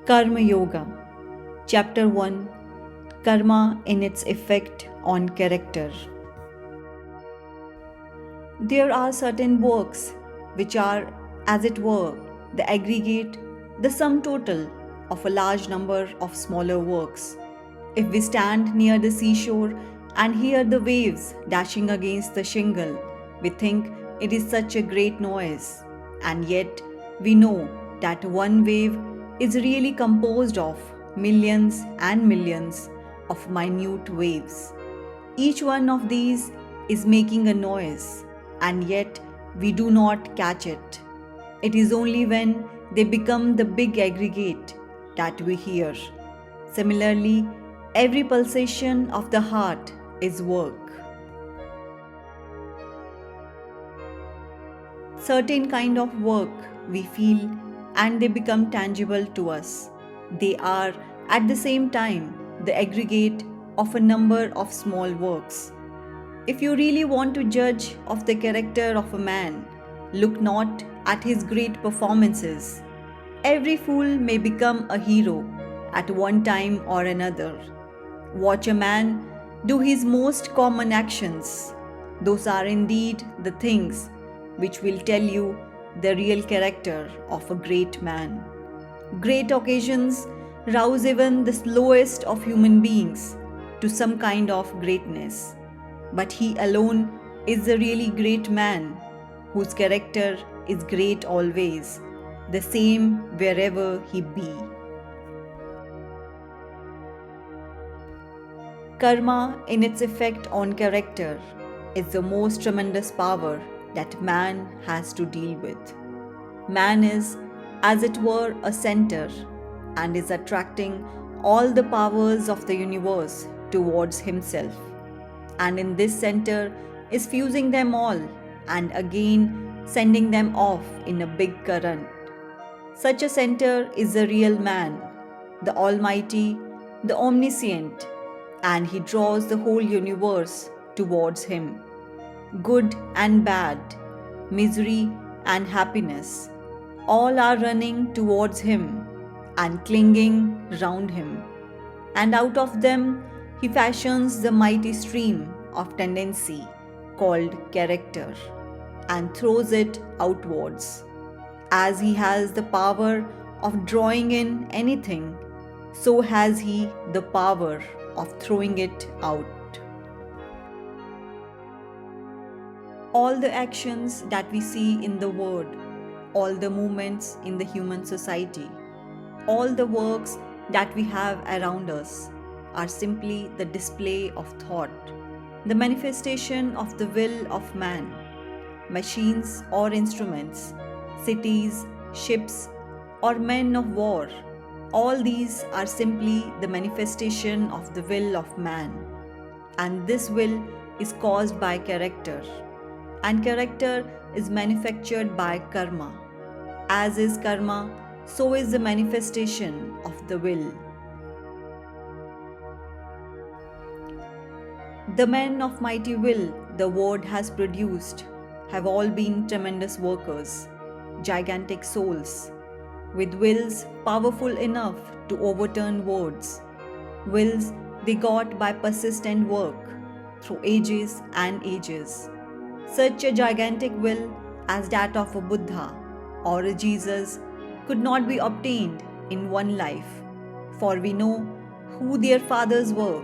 Karma Yoga, Chapter 1, Karma in its Effect on Character. There are certain works which are, as it were, the aggregate, the sum total of a large number of smaller works. If we stand near the seashore and hear the waves dashing against the shingle, we think it is such a great noise, and yet we know that one wave is really composed of millions and millions of minute waves. Each one of these is making a noise, and yet we do not catch it. It is only when they become the big aggregate that we hear. Similarly, every pulsation of the heart is work. Certain kind of work we feel and they become tangible to us. They are at the same time the aggregate of a number of small works. If you really want to judge of the character of a man, look not at his great performances. Every fool may become a hero at one time or another. Watch a man do his most common actions. Those are indeed the things which will tell you the real character of a great man. Great occasions rouse even the slowest of human beings to some kind of greatness. But he alone is the really great man, whose character is great always, the same wherever he be. Karma, in its effect on character, is the most tremendous power that man has to deal with. Man is, as it were, a center and is attracting all the powers of the universe towards himself. And in this center is fusing them all and again sending them off in a big current. Such a center is the real man, the Almighty, the Omniscient, and he draws the whole universe towards him. Good and bad, misery and happiness, all are running towards him and clinging round him. And out of them he fashions the mighty stream of tendency called character and throws it outwards. As he has the power of drawing in anything, so has he the power of throwing it out. All the actions that we see in the world, all the movements in the human society, all the works that we have around us are simply the display of thought, the manifestation of the will of man. Machines or instruments, cities, ships, or men of war, all these are simply the manifestation of the will of man. And this will is caused by character, and character is manufactured by karma. As is karma, so is the manifestation of the will. The men of mighty will the world has produced have all been tremendous workers, gigantic souls, with wills powerful enough to overturn worlds, wills they got by persistent work through ages and ages. Such a gigantic will as that of a Buddha or a Jesus could not be obtained in one life, for we know who their fathers were.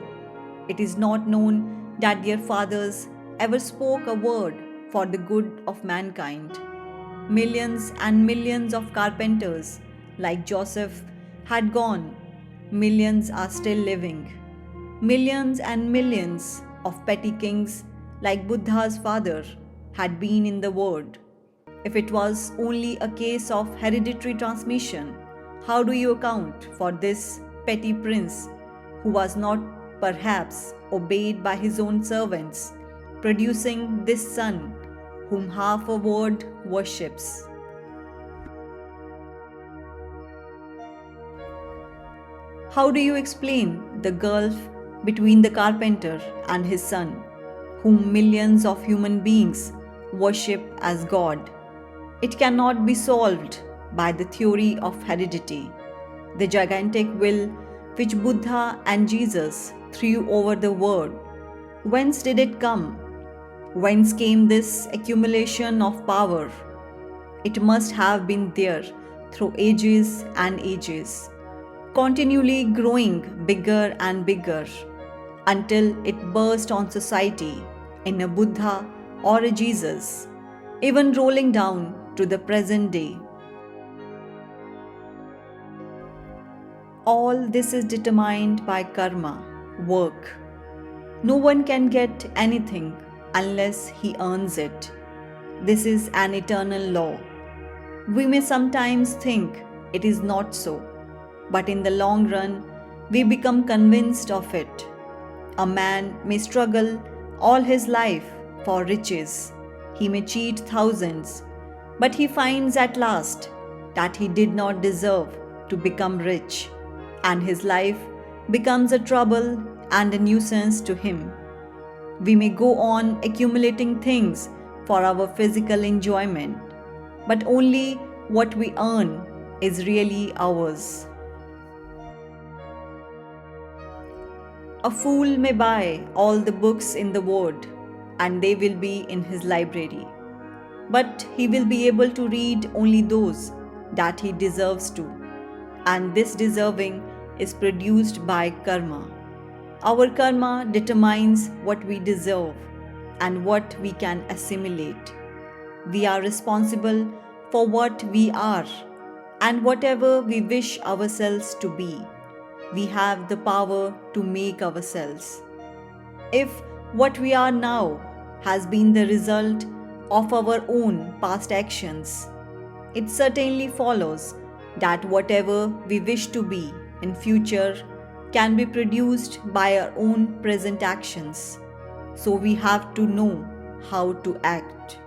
It is not known that their fathers ever spoke a word for the good of mankind. Millions and millions of carpenters like Joseph had gone. Millions are still living. Millions and millions of petty kings like Buddha's father had been in the world. If it was only a case of hereditary transmission, how do you account for this petty prince who was not perhaps obeyed by his own servants, producing this son whom half a world worships? How do you explain the gulf between the carpenter and his son, whom millions of human beings worship as God? It cannot be solved by the theory of heredity. The gigantic will which Buddha and Jesus threw over the world, whence did it come? Whence came this accumulation of power? It must have been there through ages and ages, continually growing bigger and bigger until it burst on society in a Buddha or a Jesus, even rolling down to the present day. All this is determined by karma, work. No one can get anything unless he earns it. This is an eternal law. We may sometimes think it is not so, but in the long run, we become convinced of it. A man may struggle all his life for riches. He may cheat thousands, but he finds at last that he did not deserve to become rich, and his life becomes a trouble and a nuisance to him. We may go on accumulating things for our physical enjoyment, but only what we earn is really ours. A fool may buy all the books in the world, and they will be in his library, but he will be able to read only those that he deserves to, and this deserving is produced by karma. Our karma determines what we deserve and what we can assimilate. We are responsible for what we are and whatever we wish ourselves to be. We have the power to make ourselves. If what we are now has been the result of our own past actions, it certainly follows that whatever we wish to be in future can be produced by our own present actions. So we have to know how to act.